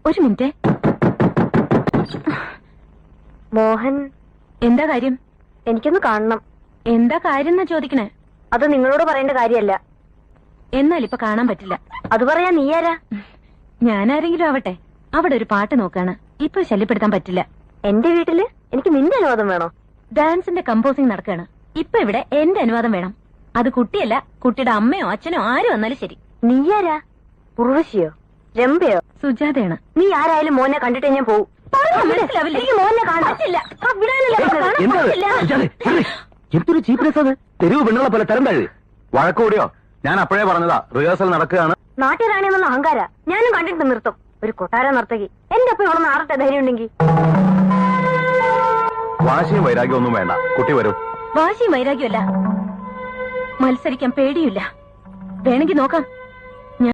ഒരു മിനിറ്റ്. മോഹൻ, എന്താ കാര്യം? എനിക്കൊന്ന് കാണണം. എന്താ കാര്യം എന്നാ ചോദിക്കണേ? അത് നിങ്ങളോട് പറയേണ്ട കാര്യമല്ല. എന്നാൽ ഇപ്പൊ കാണാൻ പറ്റില്ല. അത് പറയാ നീ ആരാ? ഞാനാരെങ്കിലും ആവട്ടെ. അവിടെ ഒരു പാട്ട് നോക്കാണ്. ഇപ്പൊ ശല്യപ്പെടുത്താൻ പറ്റില്ല. എന്റെ വീട്ടില് എനിക്ക് നിന്റെ അനുവാദം വേണോ? ഡാൻസിന്റെ കമ്പോസിംഗ് നടക്കാണ്. ഇപ്പൊ ഇവിടെ എന്റെ അനുവാദം വേണം. അത് കുട്ടിയല്ല, കുട്ടിയുടെ അമ്മയോ അച്ഛനോ ആര് വന്നാലും ശരി. നീ ആരാ? ഉർവശിയോ രംഭയോ? സുജാതയാണ്. നീ ആരായാലും മോനെ കണ്ടിട്ടേ ഞാൻ പോവും. എനിക്ക് മോനെ കാണില്ല. എന്തൊരു ചീപ്നെസ് അത്! തെരുവ് പെണ്ണുകളെ പോലെ തരം താഴെ വഴക്കൂടിയോ? ഞാൻ അപ്പോഴേ പറഞ്ഞതാ, റിഹേഴ്സൽ നടക്കുകയാണ്. നാട്ടുകാരാണെന്നുള്ള അഹങ്കാര ഞാനും കണ്ടിട്ട് നിർത്തും. ഒരു കൊട്ടാര നർത്തകി എന്റെ ഒപ്പം ഇവിടെ ആറട്ടെ ധൈര്യം ഉണ്ടെങ്കിൽ. വാശിയും വൈരാഗ്യം ഒന്നും വേണ്ട, കുട്ടി വരൂ. വാശിയും വൈരാഗ്യമല്ല, മത്സരിക്കാൻ പേടിയില്ല. വേണമെങ്കിൽ നോക്കാം.